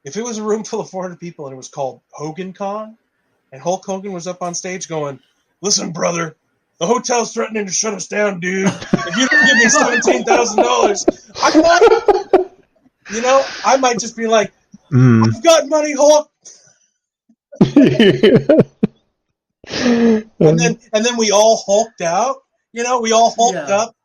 if it was a room full of 400 people and it was called Hogan Con, and Hulk Hogan was up on stage going, "Listen, brother, the hotel's threatening to shut us down, dude. If you don't give me $17,000, I might just be like, I've got money, Hulk." and then we all hulked out. We all hulked up.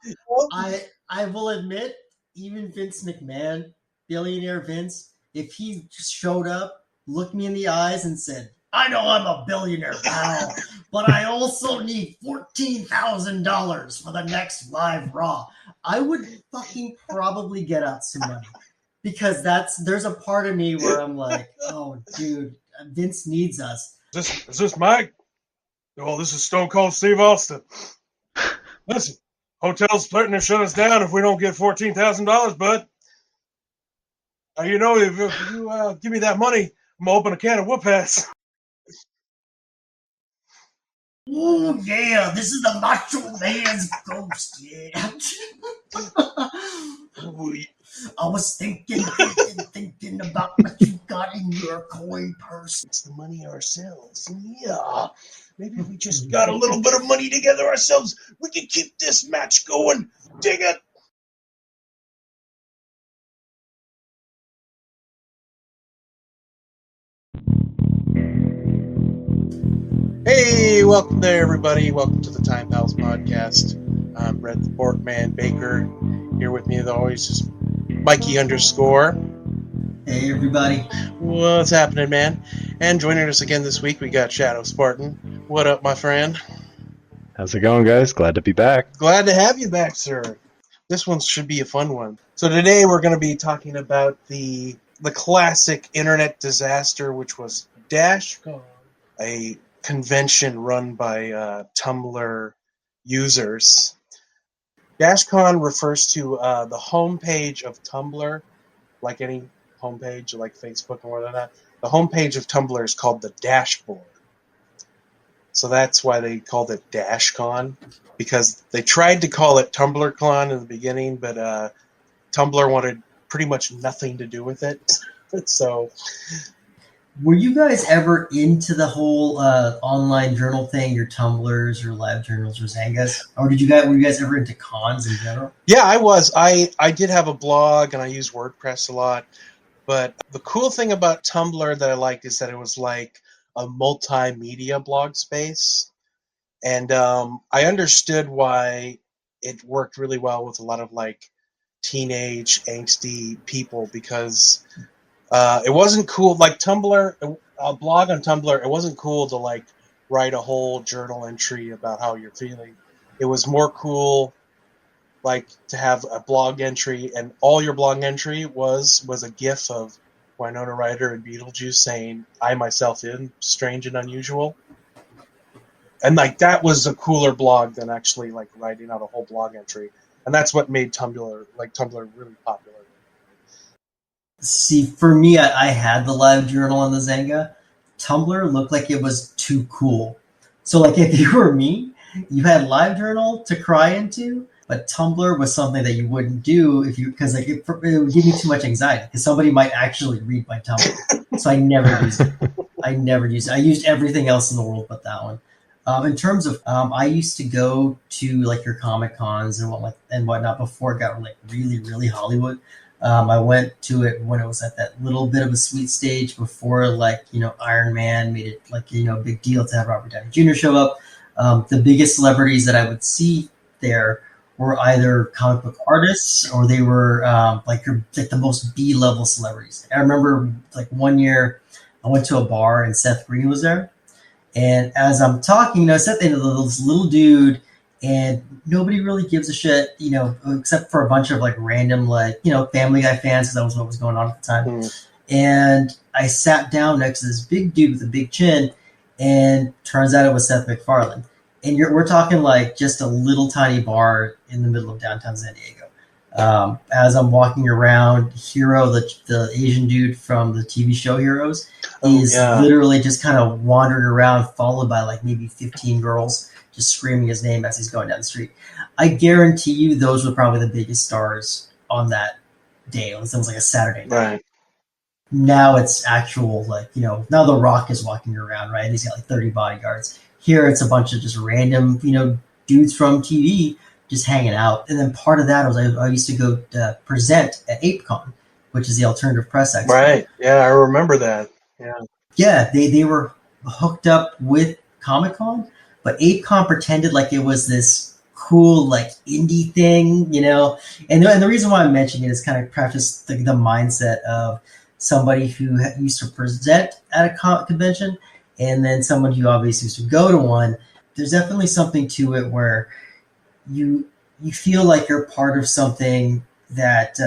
I will admit, even Vince McMahon, billionaire Vince, if he just showed up, looked me in the eyes and said, "I know I'm a billionaire, pal, but I also need $14,000 for the next live Raw," I would fucking probably get out some money. Because there's a part of me where I'm like, oh, dude, Vince needs us. Is this Mike? Well, this is Stone Cold Steve Austin. Listen, hotel's threatening to shut us down if we don't get $14,000, bud. If you give me that money, I'm going to open a can of whoop ass. Oh, yeah, this is the Macho Man's ghost, yeah. I was thinking about what you got in your coin purse. It's the money ourselves. Yeah. Maybe we just got a little bit of money together ourselves. We can keep this match going. Dig it. Hey, welcome there, everybody. Welcome to the Time Pals podcast. I'm Brett the Porkman Baker. Here with me, as always, is Mikey _. Hey, everybody. What's happening, man? And joining us again this week, we got ShadoSpartan. What up, my friend? How's it going, guys? Glad to be back. Glad to have you back, sir. This one should be a fun one. So today we're going to be talking about the classic internet disaster, which was Dashcon, a convention run by Tumblr users. Dashcon refers to the homepage of Tumblr, like any homepage, like Facebook and whatnot. The homepage of Tumblr is called the dashboard. So that's why they called it Dashcon, because they tried to call it TumblrCon in the beginning, but Tumblr wanted pretty much nothing to do with it. So, were you guys ever into the whole online journal thing, your Tumblrs, your live journals, or Zangas? Or were you guys ever into cons in general? Yeah, I was. I did have a blog, and I used WordPress a lot. But the cool thing about Tumblr that I liked is that it was like a multimedia blog space. And I understood why it worked really well with a lot of like teenage angsty people, because it wasn't cool. Like Tumblr, a blog on Tumblr, it wasn't cool to like write a whole journal entry about how you're feeling. It was more cool like to have a blog entry, and all your blog entry was a gif of Winona Ryder and Beetlejuice saying, "I myself am strange and unusual." And like that was a cooler blog than actually like writing out a whole blog entry. And that's what made Tumblr really popular. See, for me, I had the live journal on the Zanga. Tumblr looked like it was too cool. So like if you were me, you had live journal to cry into, but Tumblr was something that you wouldn't do because like it would give you too much anxiety, because somebody might actually read my Tumblr. So I never used it. I used everything else in the world but that one. In terms of, I used to go to like your Comic Cons and whatnot before it got like really, really Hollywood. I went to it when it was at that little bit of a sweet stage before, like, Iron Man made it like, a big deal to have Robert Downey Jr. show up. The biggest celebrities that I would see there were either comic book artists, or they were like the most B-level celebrities. I remember like one year I went to a bar and Seth Green was there. And as I'm talking, Seth is this little dude, and nobody really gives a shit, except for a bunch of like random, like, Family Guy fans, because that was what was going on at the time. Mm. And I sat down next to this big dude with a big chin, and turns out it was Seth MacFarlane. And we're talking like just a little tiny bar in the middle of downtown San Diego. As I'm walking around, Hero, the Asian dude from the TV show Heroes, is literally just kind of wandering around, followed by like maybe 15 girls just screaming his name as he's going down the street. I guarantee you those were probably the biggest stars on that day. It was like a Saturday night. Right. Now it's actual, like, now The Rock is walking around, right? And he's got like 30 bodyguards. Here it's a bunch of just random, dudes from TV just hanging out. And then part of that was I used to go present at ApeCon, which is the Alternative Press Expo. Right. Yeah, I remember that. Yeah. Yeah, they were hooked up with Comic-Con, but ApeCon pretended like it was this cool, like, indie thing, And the reason why I'm mentioning it is kind of practice the mindset of somebody who used to present at a comic convention and then someone who obviously used to go to one. There's definitely something to it where you feel like you're part of something that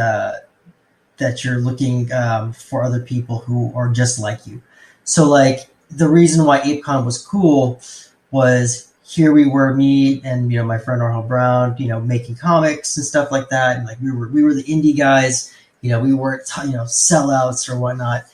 you're looking for other people who are just like you. So, like, the reason why ApeCon was cool was here we were, me and my friend Arnold Brown, making comics and stuff like that, and like we were the indie guys. We weren't sellouts or whatnot,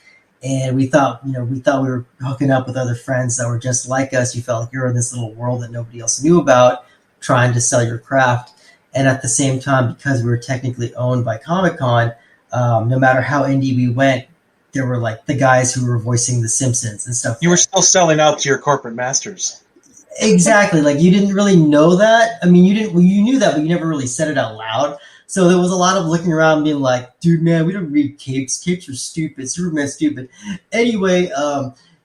and we thought we were hooking up with other friends that were just like us. You felt like you're in this little world that nobody else knew about, trying to sell your craft, and at the same time, because we were technically owned by Comic-Con, no matter how indie we went, there were like the guys who were voicing The Simpsons and stuff. You were still selling out to your corporate masters. Exactly. Like, you didn't really know that. I mean, you knew that, but you never really said it out loud. So there was a lot of looking around and being like, dude, man, we don't read capes. Capes are stupid. Superman's stupid. Anyway,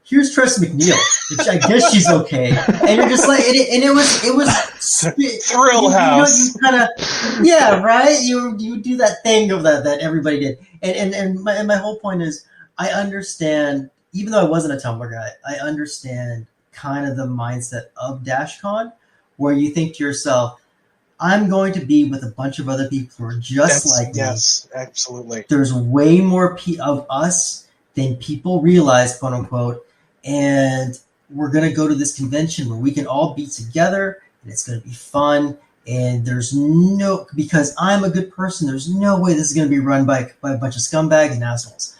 here's Tress McNeil, which I guess she's okay. And you're just like, and it was Thrill House. You kind of, yeah, right? You do that thing of that everybody did. And my whole point is, I understand, even though I wasn't a Tumblr guy, I understand kind of the mindset of Dashcon, where you think to yourself, I'm going to be with a bunch of other people who are just like me. Yes, absolutely. There's way more of us than people realize, quote unquote, and we're going to go to this convention where we can all be together, and it's going to be fun. And because I'm a good person, there's no way this is going to be run by a bunch of scumbags and assholes.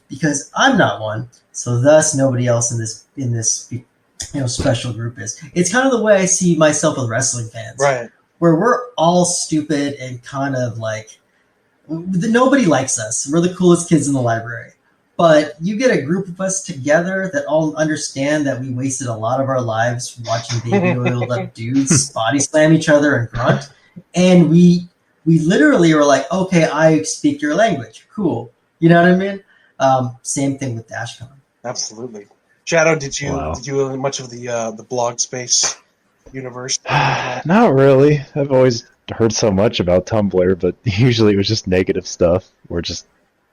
Because I'm not one, so thus nobody else in this special group is. It's kind of the way I see myself with wrestling fans, right? Where we're all stupid and kind of like nobody likes us. We're the coolest kids in the library, but you get a group of us together that all understand that we wasted a lot of our lives watching baby oiled up dudes body slam each other and grunt, and we literally were like, okay, I speak your language, cool. You know what I mean? Same thing with Dashcon. Absolutely. Shadow, did you much of the blog space universe? Not really. I've always heard so much about Tumblr, but usually it was just negative stuff or just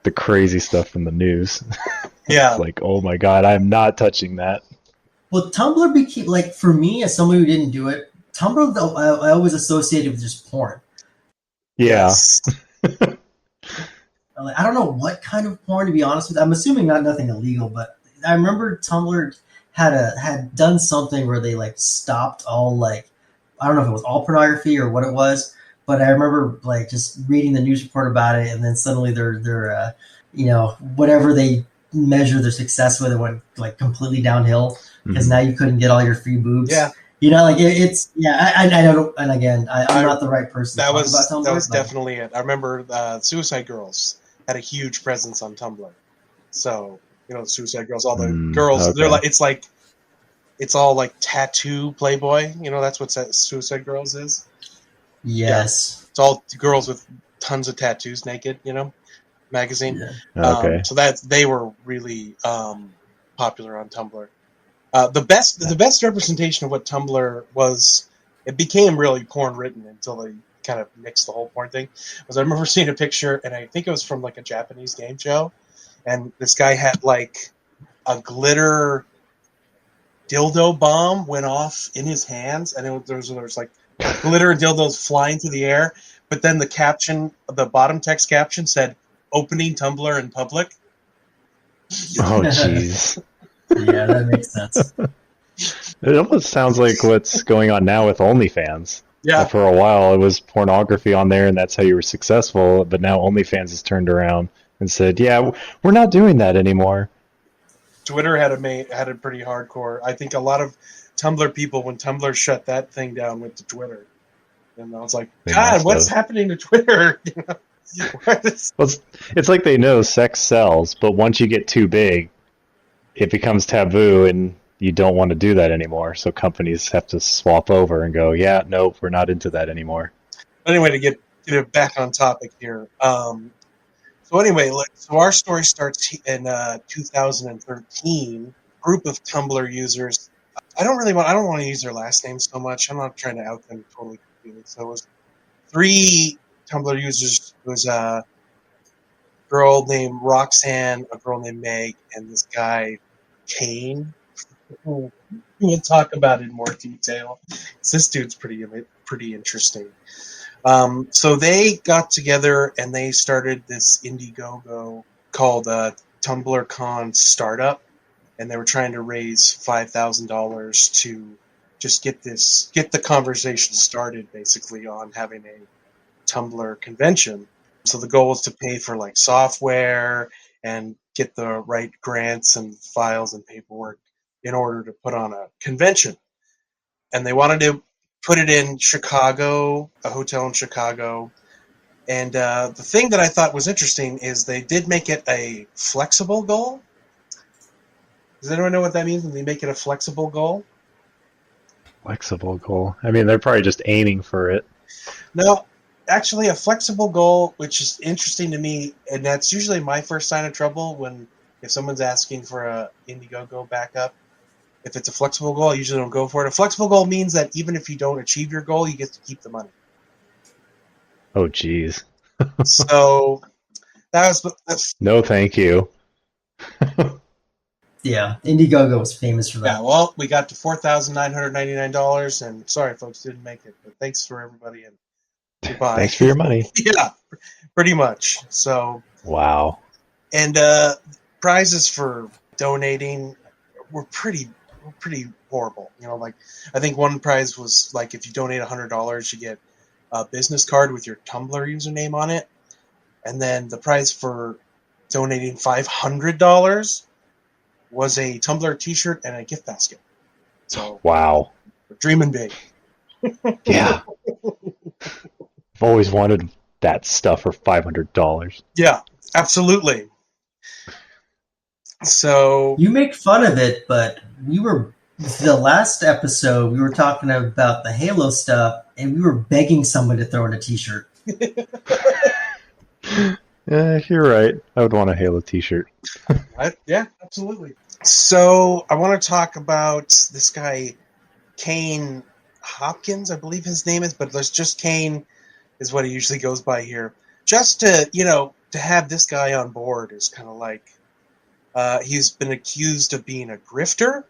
the crazy stuff from the news. Yeah. It's like, oh my god, I'm not touching that. Well, Tumblr became, like, for me, as someone who didn't do it, Tumblr, though, I always associated with just porn. Yeah. Yes. I don't know what kind of porn, to be honest with you. I'm assuming nothing illegal, but I remember Tumblr had done something where they like stopped all, like, I don't know if it was all pornography or what it was, but I remember like just reading the news report about it, and then suddenly their whatever they measure their success with, it went like completely downhill because now you couldn't get all your free boobs. Yeah. I don't, and again, I'm not the right person to talk about Tumblr. That was definitely it. I remember Suicide Girls had a huge presence on Tumblr. So, Suicide Girls, all the girls, okay. they're like, it's all like tattoo Playboy. That's what Suicide Girls is. Yes. Yeah. It's all girls with tons of tattoos naked, magazine. Yeah. Okay. So they were really popular on Tumblr. The best representation of what Tumblr was, it became really porn written until they kind of mixed the whole porn thing. Was I remember seeing a picture, and I think it was from like a Japanese game show, and this guy had like a glitter dildo bomb went off in his hands, and there was like glitter and dildos flying through the air. But then the bottom text caption said, "Opening Tumblr in public." Oh, jeez. Yeah, that makes sense. It almost sounds like what's going on now with OnlyFans. Yeah. For a while, it was pornography on there, and that's how you were successful. But now OnlyFans has turned around and said, "Yeah, we're not doing that anymore." Twitter had a pretty hardcore. I think a lot of Tumblr people, when Tumblr shut that thing down, went to Twitter, and I was like, God, what's happening to Twitter? Well, it's like they know sex sells, but once you get too big, it becomes taboo and you don't want to do that anymore. So companies have to swap over and go, yeah, nope, we're not into that anymore. Anyway, to get it back on topic here. So anyway, so our story starts in 2013. Group of Tumblr users. I don't want to use their last names so much. I'm not trying to out them totally completely. So it was 3 Tumblr users. It was a girl named Roxanne, a girl named Meg, and this guy Kane. We'll talk about it in more detail. This dude's pretty interesting. So they got together and they started this Indiegogo called TumblrCon Startup, and they were trying to raise $5,000 to just get the conversation started, basically, on having a Tumblr convention. So the goal was to pay for like software and get the right grants and files and paperwork in order to put on a convention. And they wanted to put it in Chicago, a hotel in Chicago. And the thing that I thought was interesting is they did make it a flexible goal. Does anyone know what that means when they make it a flexible goal? Flexible goal. I mean, they're probably just aiming for it. No, actually, a flexible goal, which is interesting to me, and that's usually my first sign of trouble if someone's asking for a Indiegogo backup. If it's a flexible goal, I usually don't go for it. A flexible goal means that even if you don't achieve your goal, you get to keep the money. Oh, geez. So that's No, thank you. Yeah, Indiegogo was famous for that. Yeah, well, we got to $4,999, and sorry, folks, didn't make it, but thanks for everybody, and goodbye. Thanks for your money. Yeah, pretty much. So, wow. and prizes for donating were pretty horrible. You know, like I think one prize was like if you donate $100, you get a business card with your Tumblr username on it, and then the prize for donating $500 was a Tumblr T-shirt and a gift basket. So wow, we're dreaming big. Yeah, I've always wanted that stuff for $500. Yeah, absolutely. So you make fun of it, but the last episode we were talking about the Halo stuff, and we were begging someone to throw in a T-shirt. You're right. I would want a Halo T-shirt. Yeah, absolutely. So I want to talk about this guy, Kane Hopkins, I believe his name is, but there's just Kane is what he usually goes by here. Just to have this guy on board is kind of like he's been accused of being a grifter,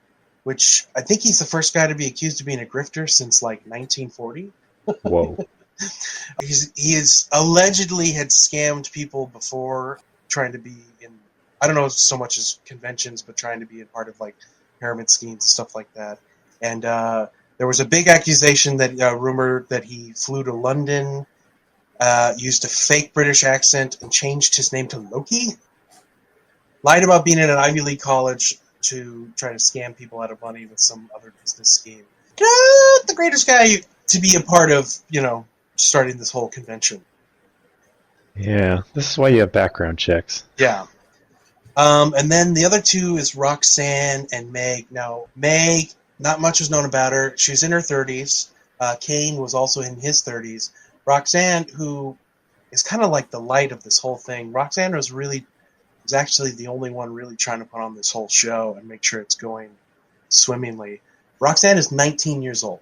which I think he's the first guy to be accused of being a grifter since like 1940. Whoa. He is allegedly had scammed people before, trying to be in, I don't know so much as conventions, but trying to be a part of like pyramid schemes and stuff like that. And there was a big accusation that rumored that he flew to London, used a fake British accent, and changed his name to Loki. Lied about being in an Ivy League college to try to scam people out of money with some other business scheme. Not the greatest guy to be a part of, starting this whole convention. Yeah, this is why you have background checks. Yeah. And then the other two is Roxanne and Meg. Now, Meg, not much was known about her. She was in her 30s. Kane was also in his 30s. Roxanne, who is kind of like the light of this whole thing. Roxanne was actually the only one really trying to put on this whole show and make sure it's going swimmingly. Roxanne is 19 years old,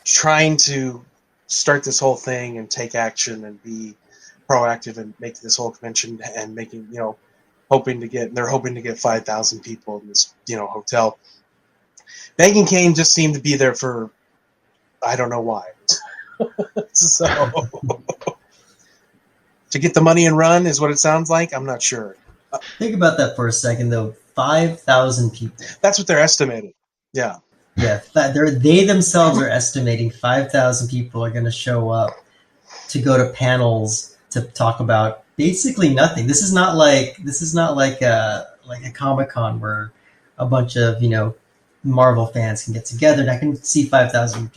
trying to start this whole thing and take action and be proactive and make this whole convention and making, they're hoping to get 5,000 people in this, hotel. Meg and Kane just seem to be there for, I don't know why. So, to get the money and run is what it sounds like. I'm not sure. Think about that for a second, though. 5,000 people. That's what they're estimating. Yeah. Yeah, they themselves are estimating 5,000 people are going to show up to go to panels to talk about basically nothing. This is not like a Comic-Con where a bunch of Marvel fans can get together. And I can see 5,000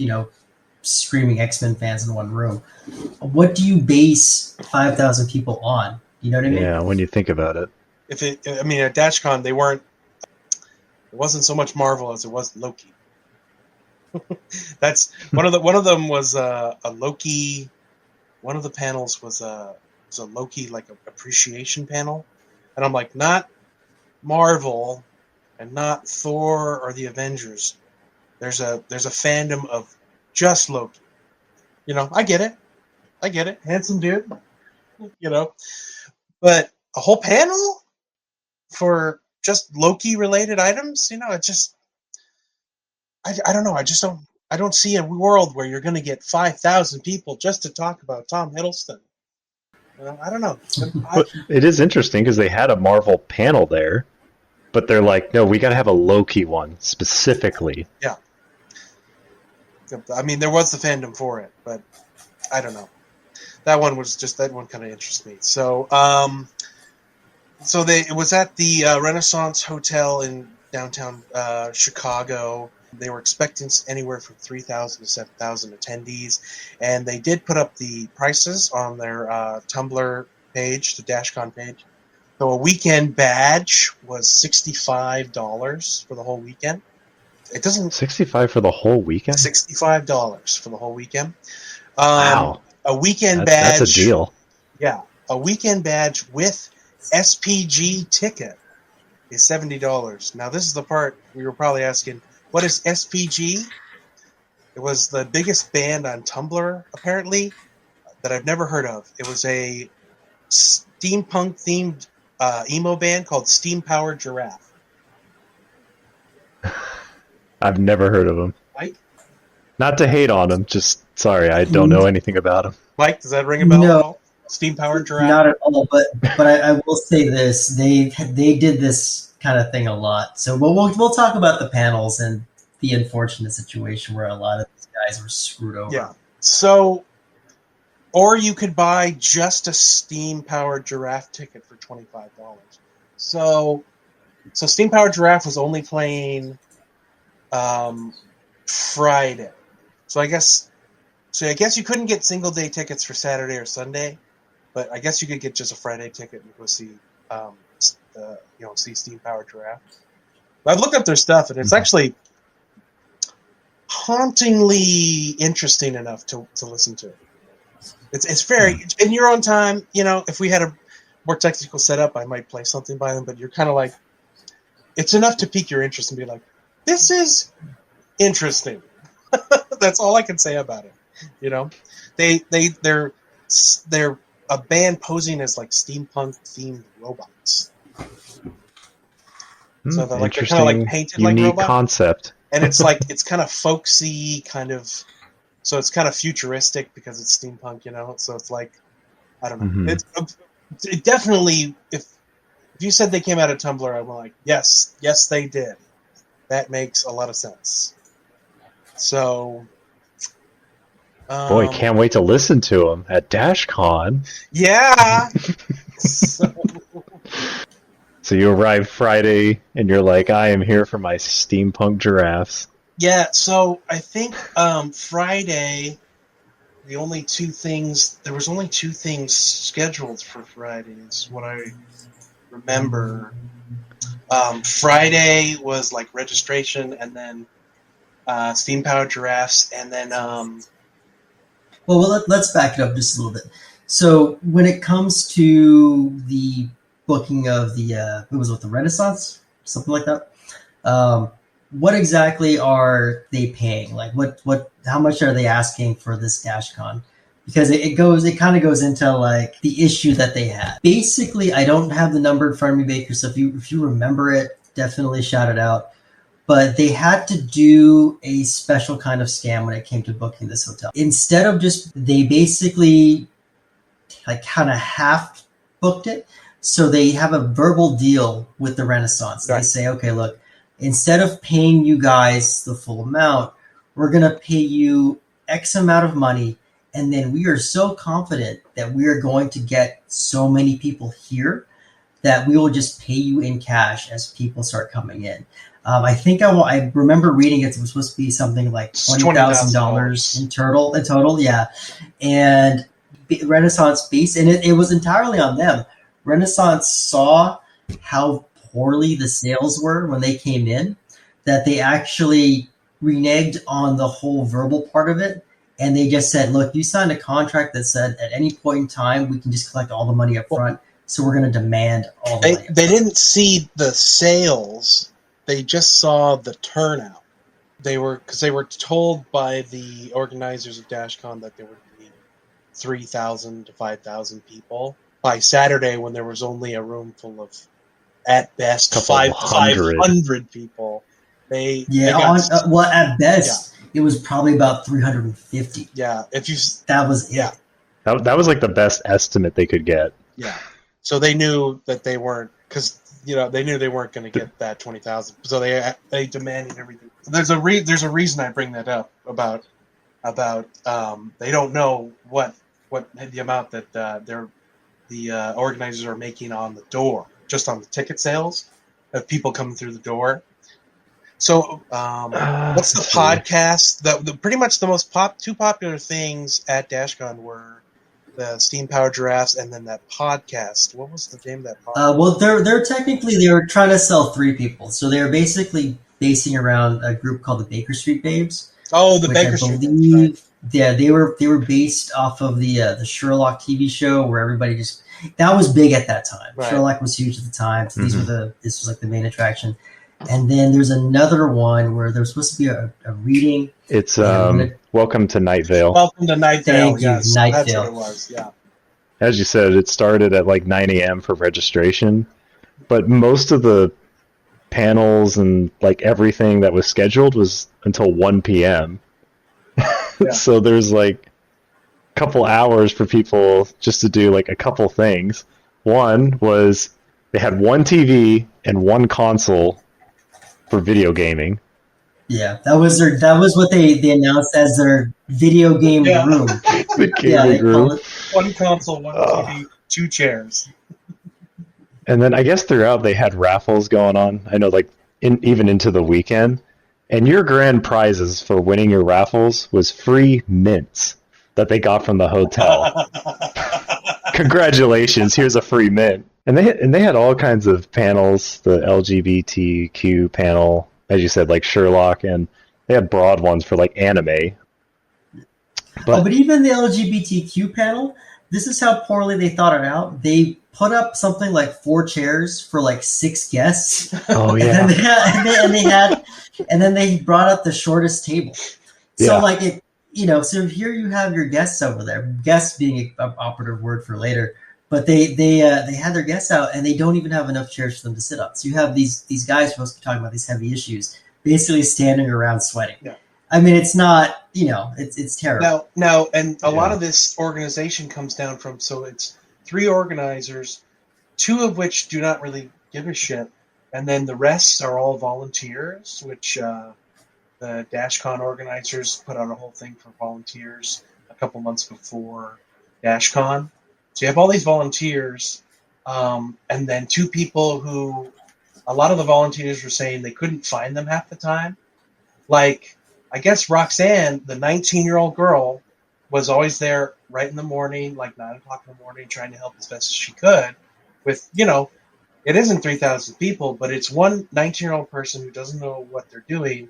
screaming X-Men fans in one room. What do you base 5,000 people on? You know what I mean? Yeah, when you think about it. At Dashcon, it wasn't so much Marvel as it was Loki. That's one of them was a Loki. One of the panels was a Loki like appreciation panel, and I'm like, not Marvel and not Thor or the Avengers. There's a fandom of just Loki. I get it. Handsome dude. But a whole panel for just Loki related items, it just I don't know. I don't see a world where you're going to get 5,000 people just to talk about Tom Hiddleston. I don't know. But it is interesting because they had a Marvel panel there, but they're like, no, we got to have a Loki one specifically. Yeah. I mean, there was the fandom for it, but I don't know. That one kind of interests me. So, it was at the Renaissance Hotel in downtown Chicago. They were expecting anywhere from 3,000 to 7,000 attendees, and they did put up the prices on their Tumblr page, the Dashcon page. So a weekend badge was $65 for the whole weekend. It doesn't $65 for the whole weekend. $65 for the whole weekend. Wow, a weekend badge. That's a deal. Yeah, a weekend badge with SPG ticket is $70. Now this is the part we were probably asking. What is SPG? It was the biggest band on Tumblr, apparently, that I've never heard of. It was a steampunk-themed emo band called Steam Powered Giraffe. I've never heard of them. Mike? Not to hate on them, just sorry, I don't know anything about them. Mike, does that ring a bell No. at all? Steam Powered Giraffe? Not at all, but I will say this. They did this kind of thing a lot. So we'll talk about the panels and the unfortunate situation where a lot of these guys were screwed over. Yeah. So, or you could buy just a steam-powered giraffe ticket for $25. So steam-powered giraffe was only playing Friday. So I guess you couldn't get single-day tickets for Saturday or Sunday, but I guess you could get just a Friday ticket and go see see Steam Powered Giraffe. I've looked up their stuff, and it's actually hauntingly interesting enough to listen to. It's very in your own time. If we had a more technical setup, I might play something by them. But you're kind of like, it's enough to pique your interest and be like, this is interesting. That's all I can say about it. They're a band posing as like steampunk themed robots. So they're kind of like painted like unique robots. Concept. And it's like it's kind of folksy, kind of. So it's kind of futuristic because it's steampunk, So it's like, I don't know. Mm-hmm. It definitely. If you said they came out of Tumblr, I'm like, yes, they did. That makes a lot of sense. So. Boy, can't wait to listen to them at Dashcon. Yeah. So you arrive Friday, and you're like, I am here for my steampunk giraffes. Yeah, so I think Friday, there was only two things scheduled for Friday, is what I remember. Friday was like registration, and then steam-powered giraffes, and then... Well, let's back it up just a little bit. So when it comes to the booking of the the Renaissance, something like that, what exactly are they paying? Like how much are they asking for this Dashcon? Because it kind of goes into like the issue that they had. Basically, I don't have the number in front of me, Baker, so if you remember it, definitely shout it out. But they had to do a special kind of scam when it came to booking this hotel. Instead of they basically like kind of half booked it. So they have a verbal deal with the Renaissance. Right. They say, okay, look, instead of paying you guys the full amount, we're going to pay you X amount of money. And then we are so confident that we are going to get so many people here that we will just pay you in cash as people start coming in. I think I remember reading it was supposed to be something like $20,000 in total, yeah. And Renaissance based, and it was entirely on them. Renaissance saw how poorly the sales were when they came in, that they actually reneged on the whole verbal part of it. And they just said, look, you signed a contract that said at any point in time, we can just collect all the money up front. So we're going to demand all the money. They didn't see the sales. They just saw the turnout. Because they were told by the organizers of Dashcon that there would be 3,000 to 5,000 people by Saturday, when there was only a room full of, at best, 500 people. At best, it was probably about 350. Yeah, that was it. That was like the best estimate they could get. Yeah, so they knew that they weren't, because they knew they weren't going to get that 20,000. So they demanded everything. There's a reason I bring that up about they don't know what the amount that the organizers are making on the door, just on the ticket sales of people coming through the door. So what's the podcast? Pretty much the most two popular things at Dashcon were the Steam Power Drafts and then that podcast. What was the name of that podcast? Well, they were trying to sell 3 people, so they're basically basing around a group called the Baker Street Babes. Oh, the Baker Street Babes. Right. Yeah, they were based off of the Sherlock TV show, where everybody that was big at that time. Right. Sherlock was huge at the time. So this was like the main attraction. And then there's another one where there's supposed to be a reading. It's Welcome to Night Vale. Welcome to Night Vale. Thank you, Night That's Vale. what it was. Yeah. As you said, it started at like 9 a.m. for registration, but most of the panels and like everything that was scheduled was until 1 p.m. Yeah. So there's like a couple hours for people just to do like a couple things. One was they had one TV and one console for video gaming. Yeah, that was what they announced as their video game room. The gaming room. One console, one TV, 2 chairs. And then I guess throughout they had raffles going on. I know, like even into the weekend. And your grand prizes for winning your raffles was free mints that they got from the hotel. Congratulations! Here's a free mint. And they had all kinds of panels. The LGBTQ panel, as you said, like Sherlock, and they had broad ones for like anime. But even the LGBTQ panel, this is how poorly they thought it out. They put up something like 4 chairs for like 6 guests. Oh yeah. And then they brought up the shortest table. So like it, so here you have your guests over there. Guests being an operative word for later. But they had their guests out, and they don't even have enough chairs for them to sit on. So you have these guys supposed to be talking about these heavy issues, basically standing around sweating. Yeah. I mean, it's not, it's terrible. Now, and a lot of this organization comes down from, so it's 3 organizers, 2 of which do not really give a shit, and then the rest are all volunteers, which the Dashcon organizers put out a whole thing for volunteers a couple months before Dashcon. So you have all these volunteers, and then 2 people who, a lot of the volunteers were saying they couldn't find them half the time. Like, I guess Roxanne, the 19-year-old girl, was always there right in the morning, like 9 o'clock in the morning, trying to help as best as she could. With, it isn't 3,000 people, but it's one 19-year-old person who doesn't know what they're doing,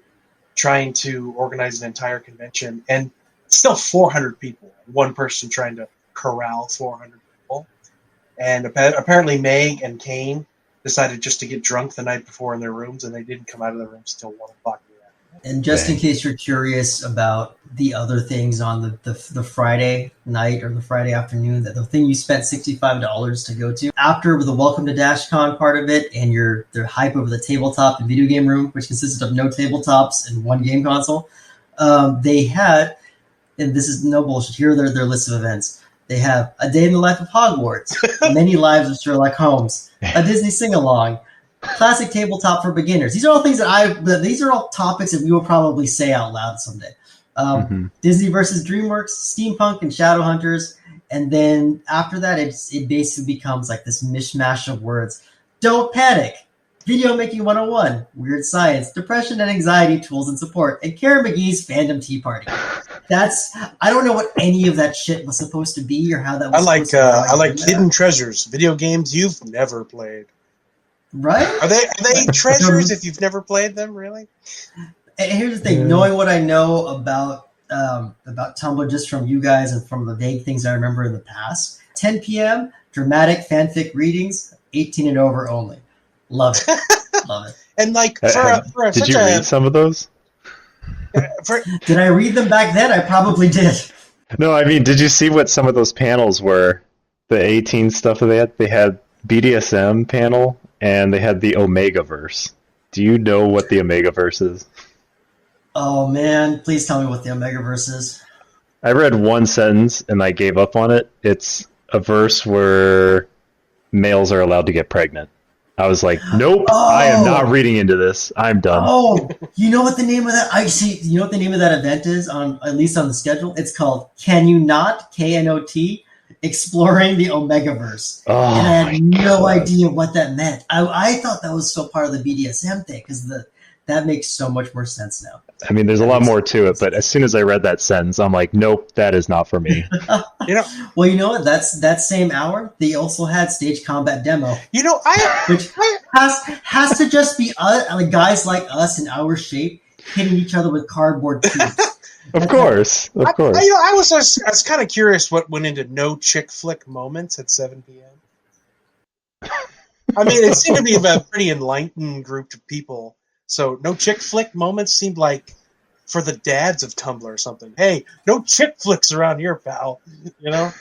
trying to organize an entire convention, and still 400 people. One person trying to corral 400 people. And apparently Meg and Kane decided just to get drunk the night before in their rooms, and they didn't come out of their rooms until 1 o'clock in the afternoon. And just in case you're curious about the other things on the Friday night or the Friday afternoon, that the thing you spent $65 to go to, after the Welcome to Dashcon part of it and their hype over the tabletop and video game room, which consisted of no tabletops and 1 game console, they had, and this is no bullshit, here are their list of events. They have A Day in the Life of Hogwarts, Many Lives of Sherlock Holmes, a Disney sing-along, classic tabletop for beginners. These are all things these are all topics that we will probably say out loud someday. Disney versus DreamWorks, Steampunk and Shadowhunters, And then after that, it basically becomes like this mishmash of words. Don't panic. Video making 101, weird science, depression and anxiety tools and support, and Karen McGee's fandom tea party. I don't know what any of that shit was supposed to be or how that was I like hidden treasures, video games you've never played. Right? Are they treasures if you've never played them, really? And here's the thing, knowing what I know about Tumblr just from you guys and from the vague things I remember in the past, 10 p.m., dramatic fanfic readings, 18 and over only. Love it. Love it. And like did you read some of those? Did I read them back then? I probably did. No, I mean, did you see what some of those panels were? The 18 stuff that they had? They had BDSM panel, and they had the Omegaverse. Do you know what the Omegaverse is? Oh, man. Please tell me what the Omegaverse is. I read one sentence, and I gave up on it. It's a verse where males are allowed to get pregnant. I was like, nope, I am not reading into this. I'm done. Oh, you know what the name of that? You know what the name of that event is at least on the schedule? It's called Can You Not, KNOT, Exploring the Omegaverse. Oh, and I had no idea what that meant. I thought that was still part of the BDSM thing because that makes so much more sense now. I mean, there's a lot more to it, but as soon as I read that sentence, I'm like, nope, that is not for me. Well, you know what? That same hour, they also had stage combat demo. Which has to just be guys like us in our shape hitting each other with cardboard tubes. Of course. I was kind of curious what went into no chick flick moments at 7 p.m. I mean, it seemed to be a pretty enlightened group of people. So no chick flick moments seemed like for the dads of Tumblr or something. Hey, no chick flicks around here, pal. You know?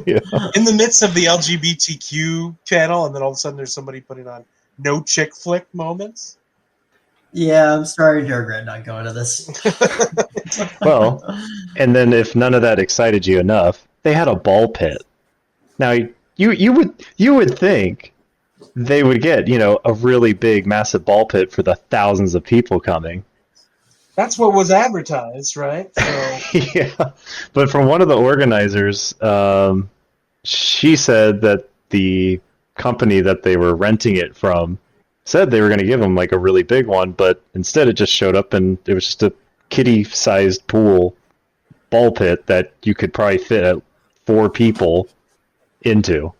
Yeah. In the midst of the LGBTQ channel, and then all of a sudden there's somebody putting on no chick flick moments. Yeah, I'm starting to regret not going to this. Well, and then if none of that excited you enough, they had a ball pit. Now you would think they would get, a really big, massive ball pit for the thousands of people coming. That's what was advertised, right? So. Yeah, but from one of the organizers, she said that the company that they were renting it from said they were going to give them like a really big one, but instead it just showed up and it was just a kiddie-sized pool ball pit that you could probably fit 4 people into.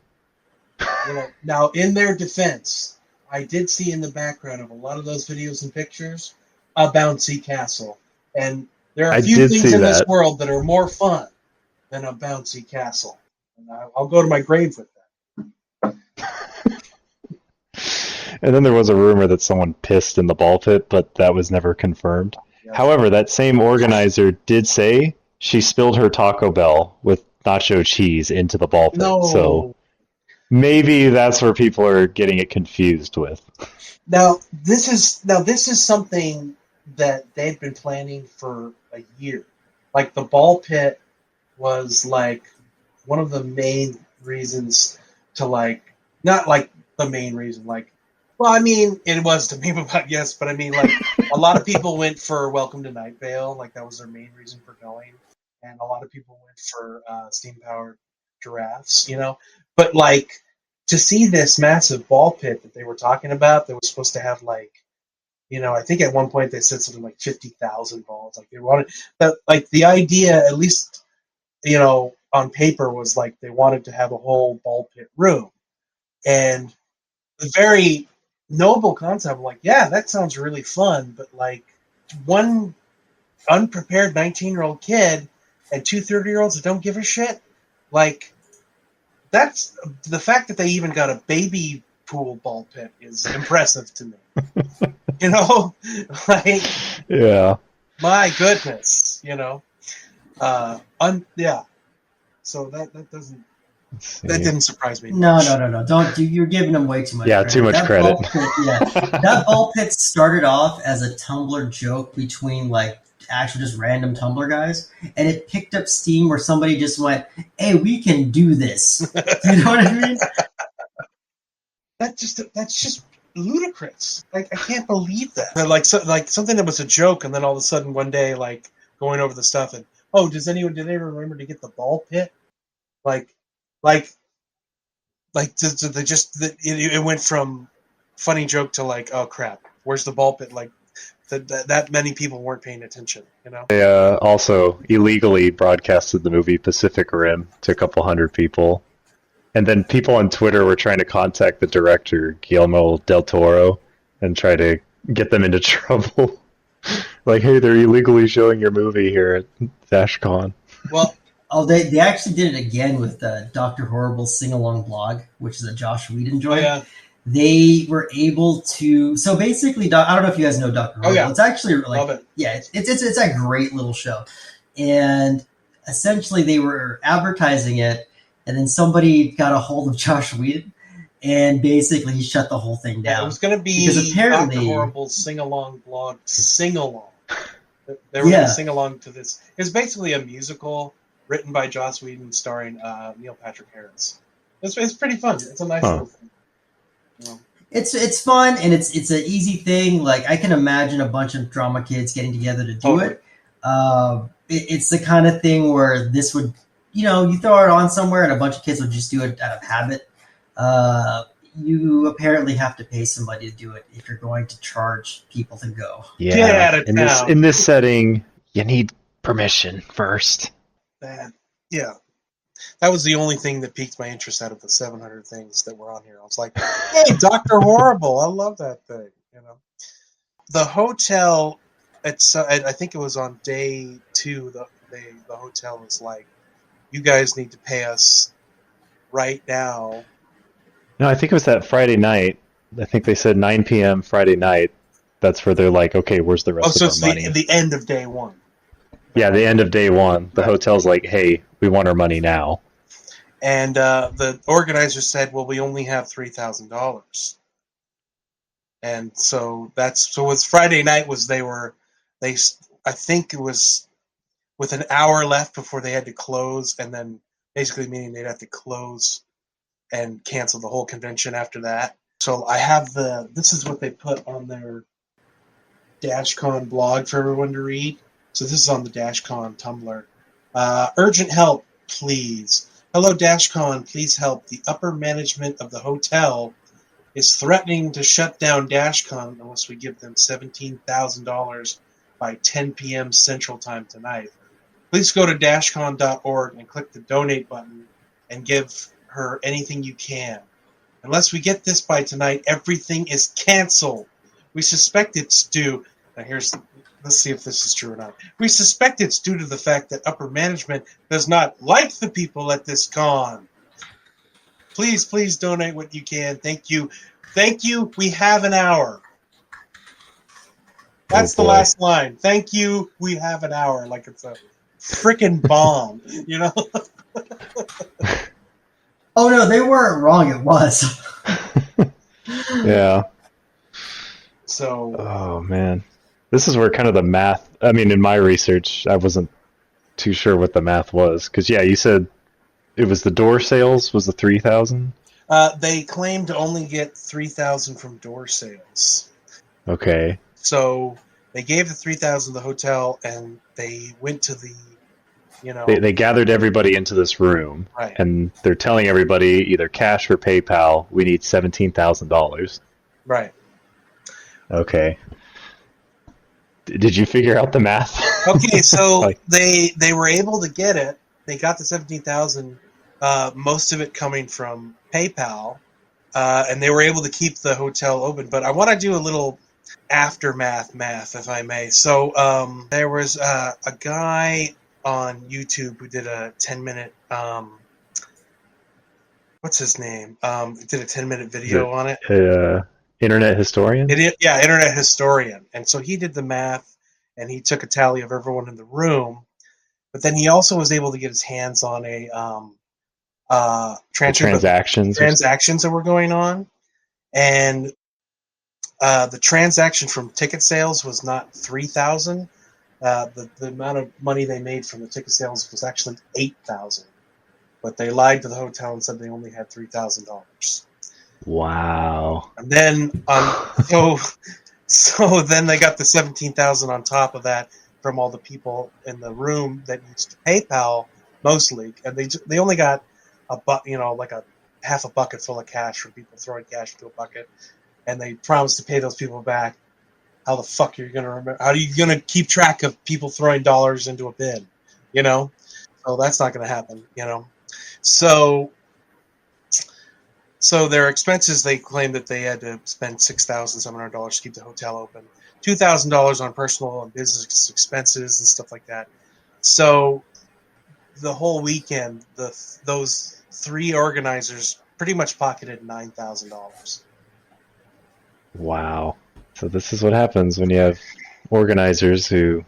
Now, in their defense, I did see in the background of a lot of those videos and pictures a bouncy castle. And there are a few things in this world that are more fun than a bouncy castle. And I'll go to my grave with that. And then there was a rumor that someone pissed in the ball pit, but that was never confirmed. Yeah. However, that same organizer did say she spilled her Taco Bell with nacho cheese into the ball pit. No. So maybe that's where people are getting it confused with. Now this is something that they've been planning for a year. Like the ball pit was like one of the main reasons to not like the main reason, well, I mean, it was to meme about, yes, but I mean, a lot of people went for Welcome to Night Vale, that was their main reason for going, and a lot of people went for steam-powered giraffes, But, to see this massive ball pit that they were talking about that was supposed to have, I think at one point they said something like 50,000 balls. They wanted that, the idea, at least, on paper, was they wanted to have a whole ball pit room. And the very noble concept, yeah, that sounds really fun, but one unprepared 19-year-old kid and 2 30-year-olds that don't give a shit, that's the fact that they even got a baby pool ball pit is impressive to me. Yeah, my goodness, yeah. So that doesn't. That didn't surprise me. No. Don't. You're giving them way too much. Yeah, credit. Too much credit. That ball pit started off as a Tumblr joke between actually just random Tumblr guys, and it picked up steam where somebody just went, "Hey, we can do this." You know what I mean? That's just ludicrous. I can't believe that. Something that was a joke, and then all of a sudden one day, going over the stuff, and did anyone remember to get the ball pit? like like it went from funny joke to like, oh crap, where's the ball pit? Like that many people weren't paying attention, you know. They also illegally broadcasted the movie Pacific Rim to a couple hundred people. And then people on Twitter were trying to contact the director, Guillermo del Toro, and try to get them into trouble. Like, hey, they're illegally showing your movie here at Dashcon. Well, they actually did it again with Dr. Horrible's sing-along blog, which is a Josh Whedon joint. yeah. They were able to... So basically, I don't know if you guys know Dr. Horrible. Yeah. It's actually like... Love it. Yeah, it's a great little show. And essentially, they were advertising it, and then somebody got a hold of Josh Whedon, and basically he shut the whole thing down. Yeah, it was going to be because apparently, Dr. Horrible's sing-along blog, sing-along. They were going to sing along to this. It was basically a musical written by Joss Whedon starring Neil Patrick Harris. It's pretty fun. It's a nice little thing. You know? It's fun, and it's an easy thing. Like, I can imagine a bunch of drama kids getting together to do it. It's the kind of thing where this would... you throw it on somewhere and a bunch of kids would just do it out of habit. You apparently have to pay somebody to do it if you're going to charge people to go. Yeah, get out of town. In this setting, you need permission first. Yeah. That was the only thing that piqued my interest out of the 700 things that were on here. I was like, hey, Dr. Horrible. I love that thing. The hotel, I think it was on day 2, the hotel was like, you guys need to pay us right now. No, I think it was that Friday night. I think they said 9 p.m. Friday night. That's where they're like, okay, where's the rest of our money? So it's the end of day 1. Yeah, the end of day 1. The hotel's like, hey, we want our money now. And the organizer said, well, we only have $3,000. And so it was Friday night I think it was with an hour left before they had to close, and then basically meaning they'd have to close and cancel the whole convention after that. So I have this is what they put on their Dashcon blog for everyone to read. So this is on the Dashcon Tumblr. Urgent help, please. Hello, Dashcon, please help. The upper management of the hotel is threatening to shut down Dashcon unless we give them $17,000 by 10 p.m. Central Time tonight. Please go to dashcon.org and click the donate button and give her anything you can. Unless we get this by tonight, everything is canceled. We suspect it's due. Now let's see if this is true or not. We suspect it's due to the fact that upper management does not like the people at this con. Please donate what you can. Thank you. We have an hour. That's the last line. Thank you. We have an hour. Like it's a freaking bomb, Oh no, they weren't wrong. It was. Yeah. So. Oh man, this is where kind of the math. I mean, in my research, I wasn't too sure what the math was because you said it was the door sales was the 3,000. They claimed to only get 3,000 from door sales. Okay. So they gave the 3,000 to the hotel, and they went to the, They gathered everybody into this room, right. And they're telling everybody either cash or PayPal. We need $17,000. Right. Okay. Did you figure out the math? Okay, so they were able to get it. They got the 17,000. Most of it coming from PayPal, and they were able to keep the hotel open. But I want to do a little aftermath math, if I may. So there was a guy on YouTube who did a 10-minute, what's his name? Did a 10-minute video on it. Internet historian? Internet historian. And so he did the math, and he took a tally of everyone in the room. But then he also was able to get his hands on transactions that were going on. And the transaction from ticket sales was not 3,000. The amount of money they made from the ticket sales was actually 8,000. But they lied to the hotel and said they only had $3,000. Wow. And then so then they got the 17,000 on top of that from all the people in the room that used PayPal mostly, and they only got like a half a bucket full of cash for people throwing cash into a bucket, and they promise to pay those people back. How the fuck are you gonna remember? How are you gonna keep track of people throwing dollars into a bin? So that's not gonna happen. So their expenses, they claim that they had to spend $6,700 to keep the hotel open, $2,000 on personal and business expenses and stuff like that. So the whole weekend, those 3 organizers pretty much pocketed $9,000. Wow. So this is what happens when you have organizers who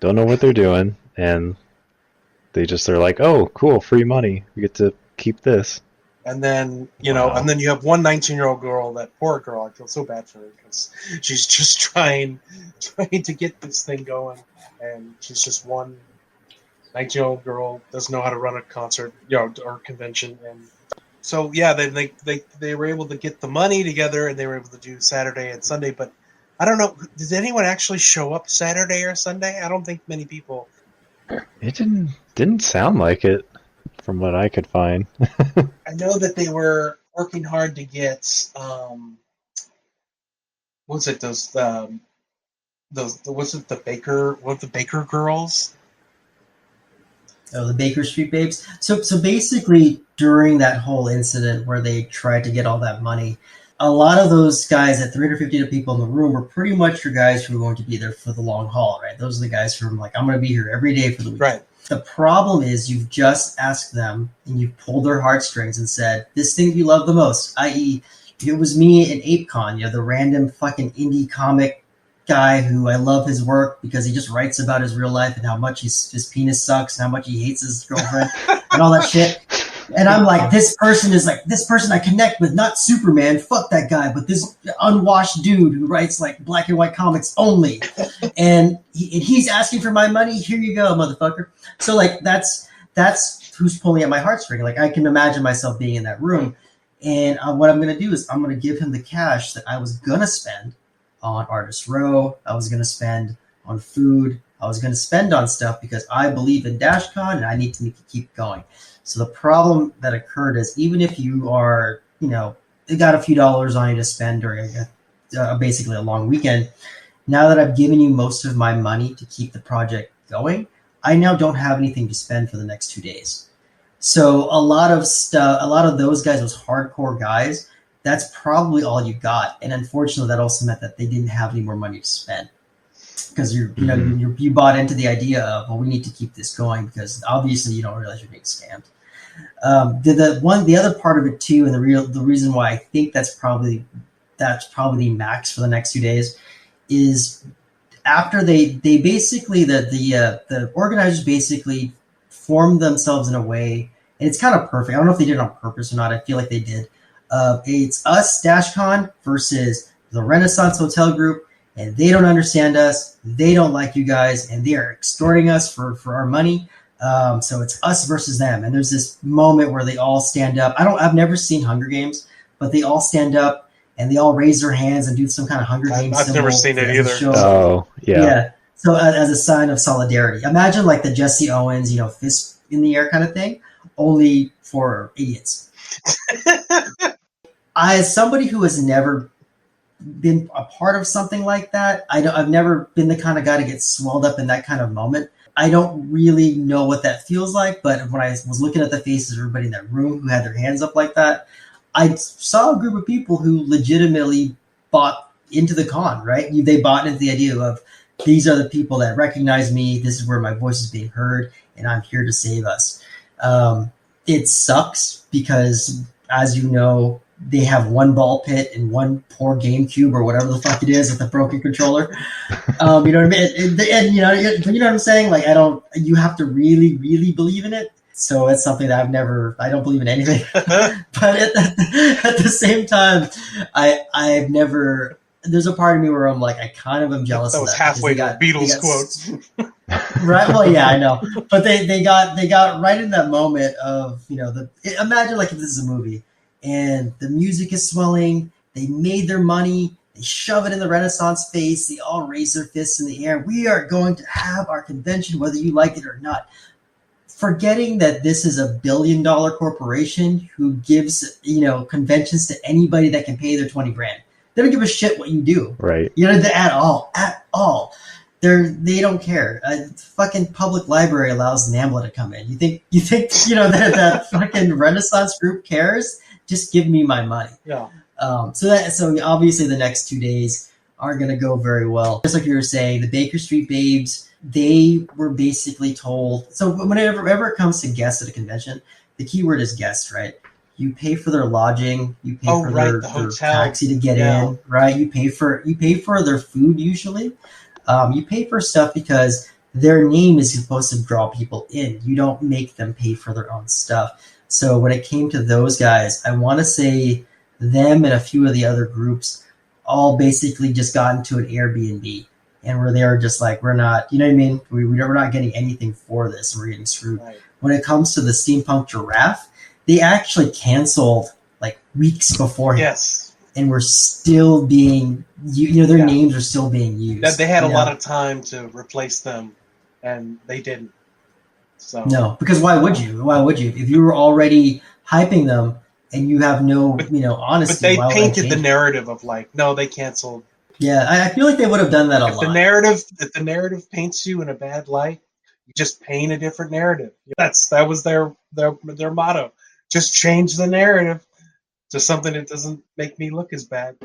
don't know what they're doing, and they're like, oh, cool, free money. We get to keep this. And then, Wow. and then you have one 19-year-old girl, that poor girl. I feel so bad for her because she's just trying to get this thing going. And she's just one 19-year-old girl, doesn't know how to run a concert, or convention. And so, yeah, they were able to get the money together, and they were able to do Saturday and Sunday. But I don't know, did anyone actually show up Saturday or Sunday? I don't think many people. It didn't sound like it, from what I could find. I know that they were working hard to get what's it the Baker girls? Oh, the Baker Street Babes. So basically, during that whole incident where they tried to get all that money, a lot of those guys, at 350 people in the room, were pretty much your guys who were going to be there for the long haul, right? Those are the guys who are like, I'm going to be here every day for the week. Right. The problem is you've just asked them and you've pulled their heartstrings and said, this thing you love the most, i.e., it was me in ApeCon, the random fucking indie comic guy who I love his work because he just writes about his real life and how much his penis sucks and how much he hates his girlfriend and all that shit. And I'm like, this person I connect with, not Superman, fuck that guy, but this unwashed dude who writes like black and white comics only. And he's asking for my money. Here you go, motherfucker. So like, that's who's pulling at my heartstring. Like I can imagine myself being in that room. And what I'm going to do is I'm going to give him the cash that I was going to spend on Artist Row. I was going to spend on food. I was going to spend on stuff because I believe in Dashcon and I need to keep going. So the problem that occurred is even if you are, they got a few dollars on you to spend during basically a long weekend, now that I've given you most of my money to keep the project going, I now don't have anything to spend for the next 2 days. So a lot of those guys, those hardcore guys, that's probably all you got. And unfortunately, that also meant that they didn't have any more money to spend. Because you bought into the idea of, well, we need to keep this going because obviously you don't realize you're being scammed. The other part of it too, and the reason why I think that's probably the max for the next 2 days is after they basically the organizers basically formed themselves in a way, and it's kind of perfect. I don't know if they did it on purpose or not. I feel like they did. It's us, Dashcon, versus the Renaissance Hotel Group. And they don't understand us. They don't like you guys, and they are extorting us for our money. So it's us versus them. And there's this moment where they all stand up. I've never seen Hunger Games, but they all stand up and they all raise their hands and do some kind of Hunger Games symbol. I've never seen it either. Oh, yeah. Yeah. So as a sign of solidarity. Imagine like the Jesse Owens, fist in the air kind of thing, only for idiots. As somebody who has never been a part of something like that, I've never been the kind of guy to get swelled up in that kind of moment. I don't really know what that feels like, but when I was looking at the faces of everybody in that room who had their hands up like that, I saw a group of people who legitimately bought into the con, right? They bought into the idea of, these are the people that recognize me, this is where my voice is being heard, and I'm here to save us. It sucks because, as you know, they have one ball pit and one poor GameCube or whatever the fuck it is with a broken controller. You know what I mean? And you know what I'm saying? Like, you have to really, really believe in it. So it's something that I don't believe in anything. But at the same time, I've never, there's a part of me where I'm like, I kind of am jealous of that. That was halfway to Beatles quotes. Right. Well, yeah, I know. But they got right in that moment of, imagine like if this is a movie. And the music is swelling. They made their money. They shove it in the Renaissance face. They all raise their fists in the air. We are going to have our convention, whether you like it or not. forgetting that this is $1 billion corporation who gives, conventions to anybody that can pay their 20 grand. They don't give a shit what you do. Right. At all. They don't care. Fucking public library allows NAMBLA to come in. You think that fucking Renaissance group cares? Just give me my money. Yeah. So obviously the next 2 days aren't going to go very well. Just like you were saying, the Baker Street Babes, they were basically told. So whenever it comes to guests at a convention, the key word is guests, right? You pay for their lodging, you pay for their taxi to get in, right? You pay for their food usually. You pay for stuff because their name is supposed to draw people in. You don't make them pay for their own stuff. So when it came to those guys, I want to say them and a few of the other groups all basically just got into an Airbnb, and where they were just like, we're not, you know what I mean? We're not getting anything for this. We're getting screwed. Right. When it comes to the Steampunk Giraffe, they actually canceled like weeks beforehand. Yes. And we're still being, their names are still being used. They had a lot of time to replace them, and they didn't. So no, because why would you? Why would you? If you were already hyping them and you have no, honesty. But they painted the narrative of like, no, they canceled. Yeah, I feel like they would have done that a lot. If the narrative paints you in a bad light, you just paint a different narrative. That was their motto. Just change the narrative to something that doesn't make me look as bad.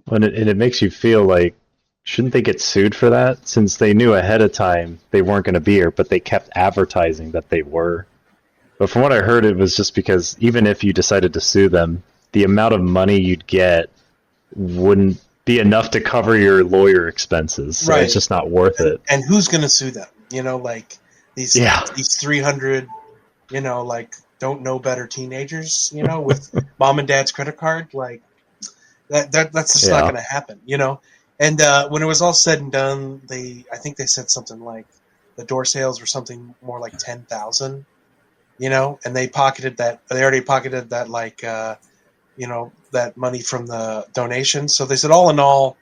And it makes you feel like, shouldn't they get sued for that? Since they knew ahead of time they weren't going to be here, but they kept advertising that they were. But from what I heard, it was just because even if you decided to sue them, the amount of money you'd get wouldn't be enough to cover your lawyer expenses. So it's just not worth it. And who's going to sue them? Like these 300, don't know better teenagers, with mom and dad's credit card, like that's just not going to happen, And when it was all said and done, I think they said something like the door sales were something more like 10,000, and they pocketed that. They already pocketed that, like, that money from the donation. So they said, all in all,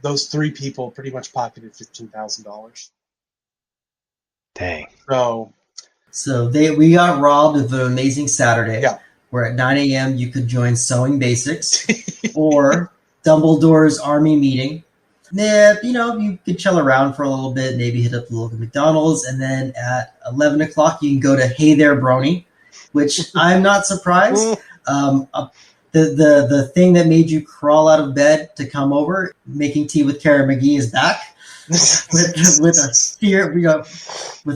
those three people pretty much pocketed $15,000. Dang. So we got robbed of an amazing Saturday. Yeah. Where at 9 a.m. you could join Sewing Basics or Dumbledore's Army Meeting. Yeah, you could chill around for a little bit, maybe hit up the local McDonald's, and then at 11 o'clock you can go to Hey There Brony, which I'm not surprised. The thing that made you crawl out of bed to come over, making tea with Kara McGee, is back with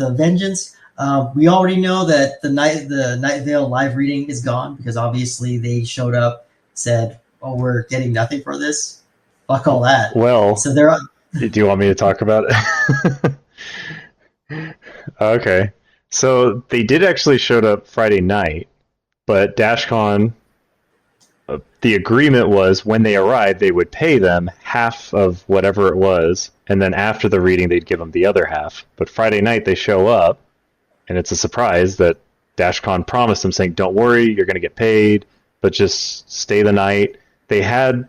a vengeance. We already know that the Night Vale live reading is gone because obviously they showed up, said, "Oh, we're getting nothing for this." Fuck all that. Well, so they're. Do you want me to talk about it? Okay, so they did actually showed up Friday night, but Dashcon. The agreement was when they arrived, they would pay them half of whatever it was, and then after the reading, they'd give them the other half. But Friday night, they show up, and it's a surprise that Dashcon promised them, saying, "Don't worry, you're going to get paid, but just stay the night." They had,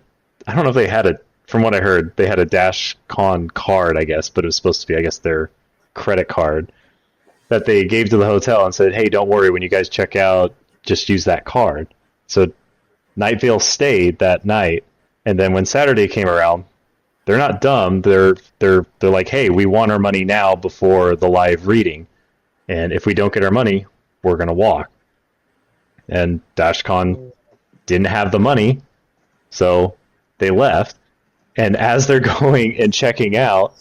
I don't know if they had from what I heard, they had a Dashcon card, I guess, but it was supposed to be, I guess, their credit card that they gave to the hotel and said, "Hey, don't worry, when you guys check out, just use that card." So Night Vale stayed that night, and then when Saturday came around, they're not dumb. They're like, "Hey, we want our money now before the live reading, and if we don't get our money, we're gonna walk." And Dashcon didn't have the money, so they left. And as they're going and checking out,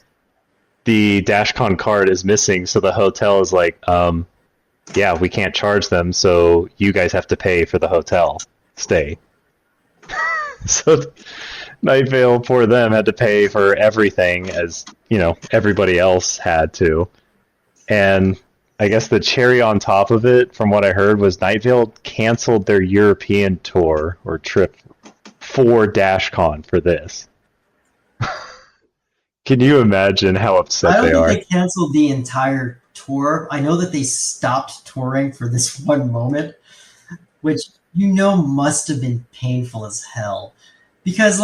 the Dashcon card is missing, so the hotel is like, "Yeah, we can't charge them, so you guys have to pay for the hotel stay." So Night Vale, poor them, had to pay for everything, as everybody else had to. And I guess the cherry on top of it, from what I heard, was Night Vale canceled their European tour or trip for Dashcon for this. Can you imagine how upset they are? I don't think they canceled the entire tour. I know that they stopped touring for this one moment, which must have been painful as hell. Because,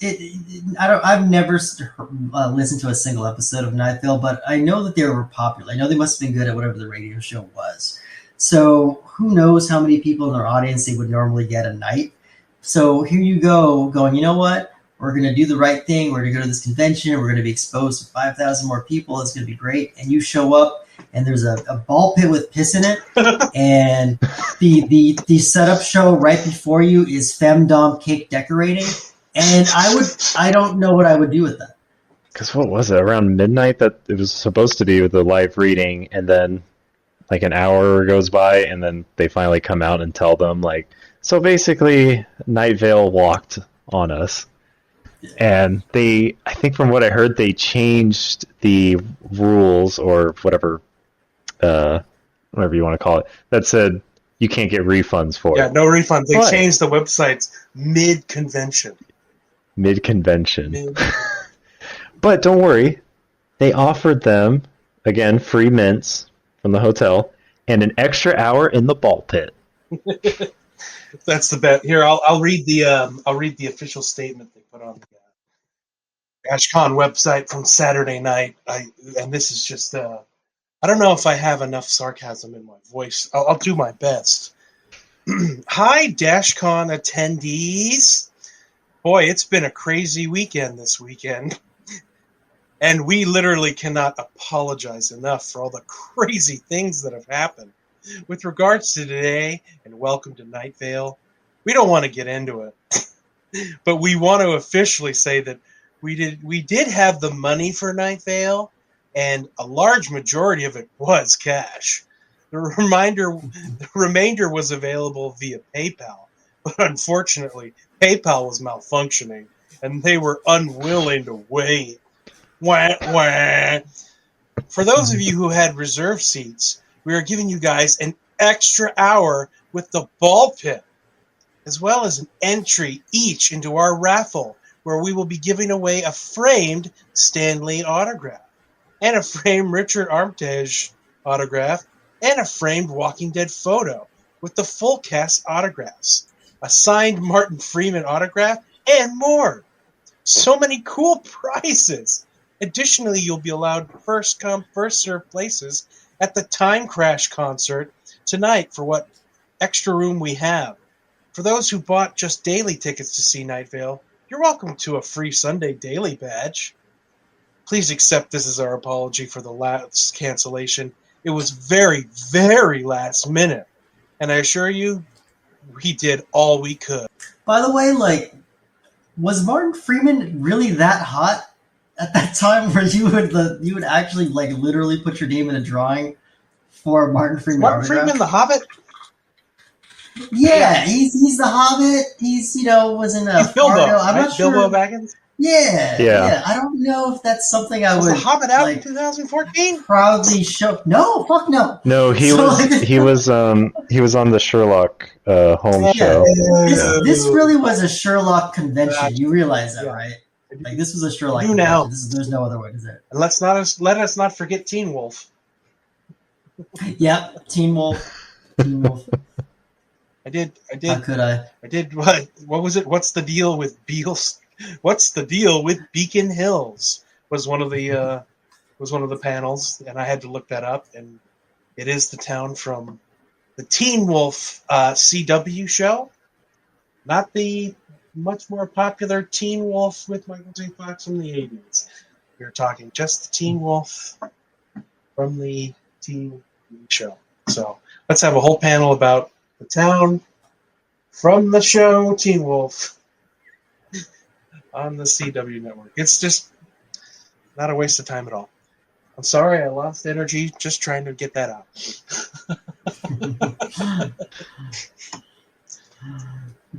I've never listened to a single episode of Night Vale, but I know that they were popular. I know they must have been good at whatever the radio show was. So who knows how many people in their audience they would normally get a night. So here you go, going, you know what? We're going to do the right thing. We're going to go to this convention. We're going to be exposed to 5,000 more people. It's going to be great. And you show up, and there's a ball pit with piss in it. And the setup show right before you is femdom cake decorating. And I don't know what I would do with that. Because what was it? Around midnight that it was supposed to be with the live reading, and then like an hour goes by, and then they finally come out and tell them, like, so basically Night Vale walked on us. And I think from what I heard, they changed the rules or whatever you want to call it, that said you can't get refunds for it. Yeah, no refunds. They changed the websites mid-convention. Mid-convention. But don't worry, they offered them, again, free mints from the hotel and an extra hour in the ball pit. That's the bet. Here, I'll read the official statement they put on the Dashcon website from Saturday night. And this is just I don't know if I have enough sarcasm in my voice. I'll do my best. Hi, Dashcon attendees. Boy, it's been a crazy weekend this weekend. And we literally cannot apologize enough for all the crazy things that have happened. With regards to today, and welcome to Night Vale, we don't want to get into it. But we want to officially say that we did have the money for Night Vale, and a large majority of it was cash. The remainder was available via PayPal, but unfortunately, PayPal was malfunctioning, and they were unwilling to wait. Wah, wah. For those of you who had reserved seats, we are giving you guys an extra hour with the ball pit, as well as an entry each into our raffle, where we will be giving away a framed Stan Lee autograph, and a framed Richard Armitage autograph, and a framed Walking Dead photo with the full cast autographs, a signed Martin Freeman autograph, and more. So many cool prizes. Additionally, you'll be allowed first come, first served places at the Time Crash concert tonight for what extra room we have. For those who bought just daily tickets to see Night Vale, you're welcome to a free Sunday daily badge. Please accept this as our apology for the last cancellation. It was very, very last minute. And I assure you, we did all we could. By the way, like, was Martin Freeman really that hot at that time where you would actually, like, literally put your name in a drawing for Martin Freeman? Martin Freeman, the Hobbit? Yeah, he's the Hobbit. He's, was in a Bilbo, Fargo. I'm right? not sure. Bilbo Baggins? Yeah. I don't know if that's something I was would. Was the Hobbit out in 2014? Proudly show. No, fuck no. No, he was on the Sherlock Holmes show. This really was a Sherlock convention. You realize that, right? Like, this was a Sherlock convention. Now. There's no other way to say it. And let us not forget Teen Wolf. Yep, Teen Wolf. I did. How could I? I did. What was it? What's the deal with Beals? What's the deal with Beacon Hills? Was one of the panels, and I had to look that up. And it is the town from the Teen Wolf CW show, not the much more popular Teen Wolf with Michael J. Fox from the 80s. We're talking just the Teen Wolf from the Teen show. So let's have a whole panel about the town from the show Teen Wolf on the CW network. It's just not a waste of time at all. I'm sorry I lost energy just trying to get that out.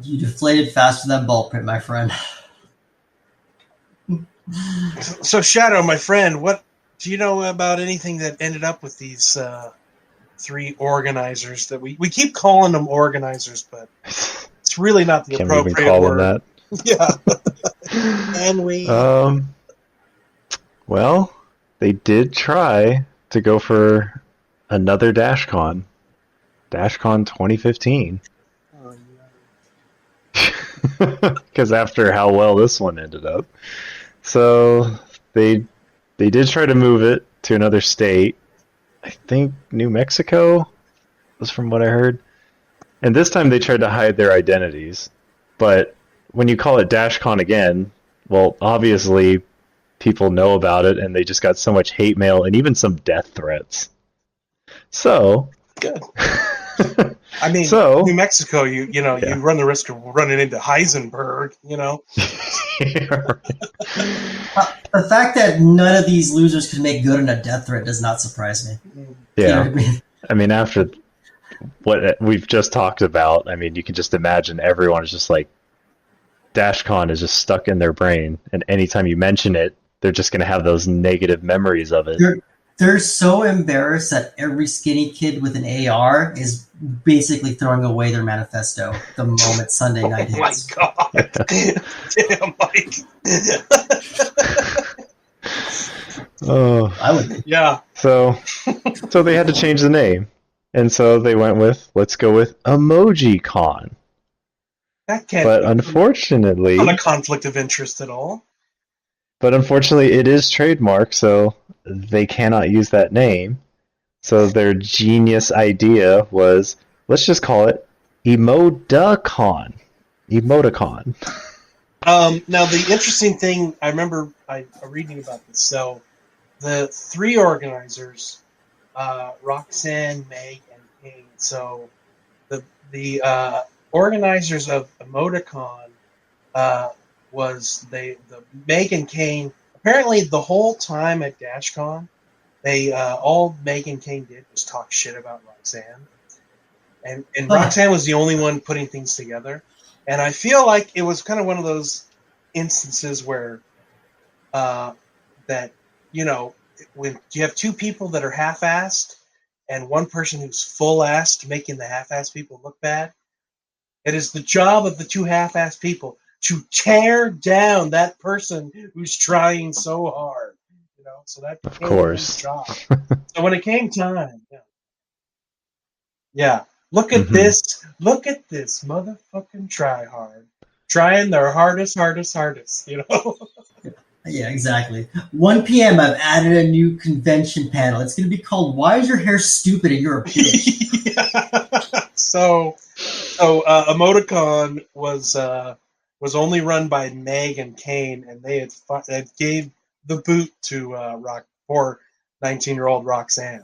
You deflated faster than ball pit, my friend. So Shadow, my friend, what do you know about anything that ended up with these three organizers that we keep calling them organizers, but it's really not the appropriate even call word. Them that. Yeah. And we well, they did try to go for another Dashcon 2015. because after how well this one ended up. So they did try to move it to another state. I think New Mexico was from what I heard. And this time they tried to hide their identities. But when you call it Dashcon again, well, obviously people know about it and they just got so much hate mail and even some death threats. So, good. I mean, so, New Mexico, you run the risk of running into Heisenberg, The fact that none of these losers could make good on a death threat does not surprise me. Yeah. You know what I mean? I mean, after what we've just talked about, I mean, you can just imagine everyone is just like, Dashcon is just stuck in their brain, and anytime you mention it, they're just going to have those negative memories of it. They're so embarrassed that every skinny kid with an AR is basically throwing away their manifesto the moment Sunday night hits. Oh my god! Damn, Mike. Oh, I would. Yeah. So they had to change the name, and so they went with, let's go with EmojiCon. That can't. But unfortunately, not a conflict of interest at all. But unfortunately, it is trademarked, so they cannot use that name. So their genius idea was, let's just call it Emoticon. Emoticon. Now, the interesting thing, I remember reading about this. So the three organizers, Roxanne, Meg, and Kane. So the organizers of Emoticon was the Meg and Kane. Apparently, the whole time at Dashcon, they all Meg and Kane did was talk shit about Roxanne, and Roxanne was the only one putting things together. And I feel like it was kind of one of those instances where that when you have two people that are half-assed and one person who's full-assed making the half-assed people look bad, it is the job of the two half-assed people to tear down that person who's trying so hard, So that of course. Job. So when it came time, look at this motherfucking try hard, trying their hardest. Yeah, exactly. 1 p.m. I've added a new convention panel. It's going to be called "Why Is Your Hair Stupid and You're a Bitch?" Yeah. So Emoticon was only run by Meg and Kane, and they had gave the boot to 19-year-old Roxanne.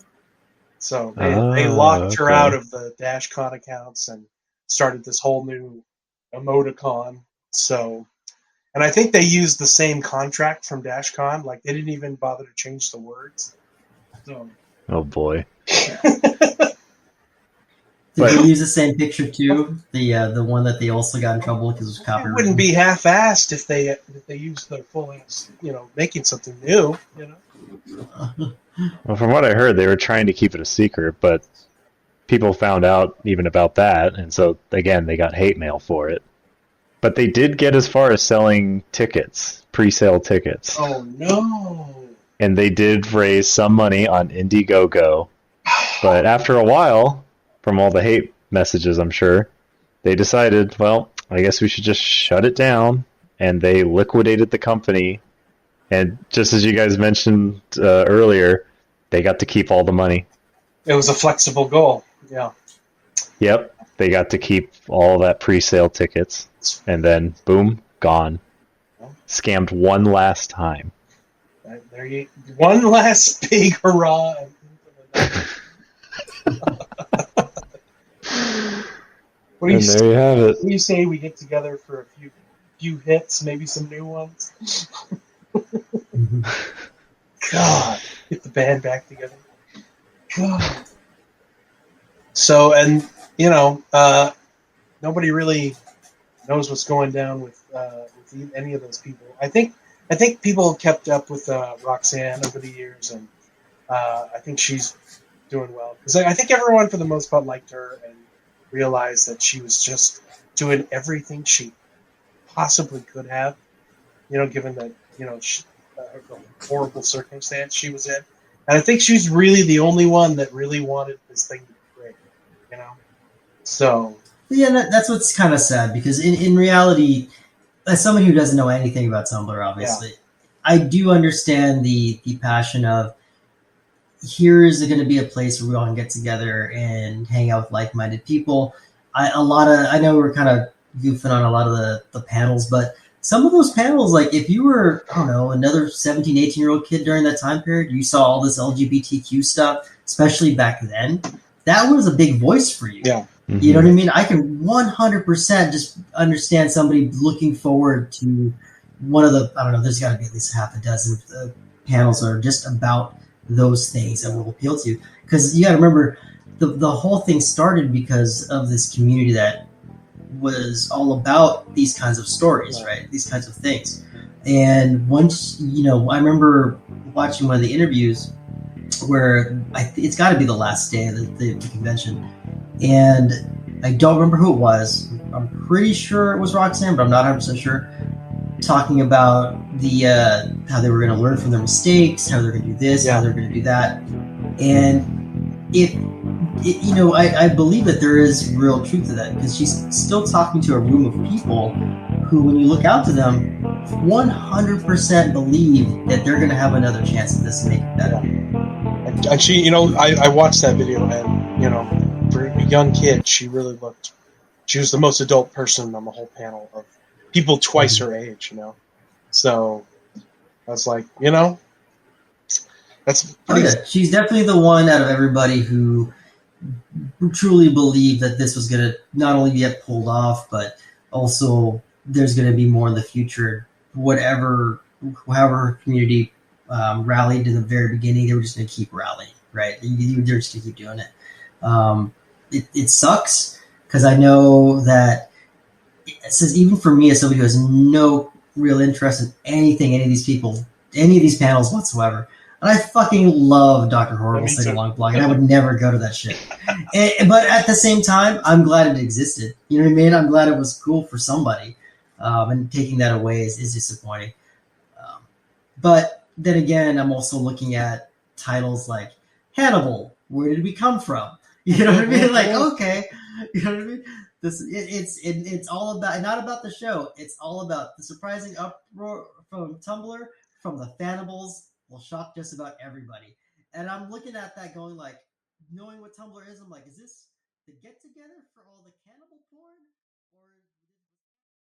So they locked her out of the Dashcon accounts and started this whole new Emoticon. So, and I think they used the same contract from Dashcon. Like, they didn't even bother to change the words. So. Oh boy. Did they use the same picture too? The one that they also got in trouble because it was copyrighted. It wouldn't be half-assed if they used their full, making something new, Well, from what I heard, they were trying to keep it a secret, but people found out even about that, and so again, they got hate mail for it. But they did get as far as selling tickets, pre-sale tickets. Oh no! And they did raise some money on Indiegogo, but after a while, from all the hate messages, I'm sure, they decided, well, I guess we should just shut it down, and they liquidated the company. And just as you guys mentioned earlier, they got to keep all the money. It was a flexible goal, yeah. Yep, they got to keep all that pre-sale tickets, and then boom, gone. Scammed one last time. One last big hurrah. What do you there you have it. What do you say we get together for a few hits, maybe some new ones? God, get the band back together. God. So, and nobody really knows what's going down with any of those people. I think people kept up with Roxanne over the years, and I think she's doing well because I think everyone for the most part liked her and realized that she was just doing everything she possibly could have, given that the horrible circumstance she was in. And I think she's really the only one that really wanted this thing to be great, So Yeah, that's what's kind of sad, because in reality, as someone who doesn't know anything about Tumblr, obviously, I do understand the passion of, here is going to be a place where we all can get together and hang out with like-minded people. I know we're kind of goofing on a lot of the panels, but some of those panels, like if you were, I don't know, another 17, 18-year-old kid during that time period, you saw all this LGBTQ stuff, especially back then, that was a big voice for you. Yeah. Mm-hmm. You know what I mean? I can 100% just understand somebody looking forward to one of the, I don't know, there's got to be at least half a dozen panels that are just about those things that will appeal to you. Because you got to remember, the whole thing started because of this community that was all about these kinds of stories, right? These kinds of things. And once, I remember watching one of the interviews where it's got to be the last day of the convention. And I don't remember who it was. I'm pretty sure it was Roxanne, but I'm not 100% sure. Talking about the how they were going to learn from their mistakes, how they're going to do this, how they're going to do that. And I believe that there is real truth to that, because she's still talking to a room of people who, when you look out to them, 100% believe that they're going to have another chance at this and make it better. And she, I watched that video, and, for a young kid, she really looked, she was the most adult person on the whole panel of people twice her age, So I was like, that's pretty. She's definitely the one out of everybody who truly believed that this was going to not only get pulled off, but also there's going to be more in the future. However her community rallied in the very beginning, they were just going to keep rallying, right? They're just going to keep doing it. It sucks, because I know that it says, even for me as somebody who has no real interest in anything, any of these people, any of these panels whatsoever, and I fucking love Dr. Horrible's sing-along blog, and I would never go to that shit. But at the same time, I'm glad it existed. You know what I mean? I'm glad it was cool for somebody. And taking that away is disappointing. But then again, I'm also looking at titles like Hannibal, where did we come from? You know what I mean? Like, okay. You know what I mean? It's all about, not about the show. It's all about the surprising uproar from Tumblr, from the Fanibals, will shock just about everybody. And I'm looking at that going, like, knowing what Tumblr is, I'm like, is this the get together for all the cannibal porn? Or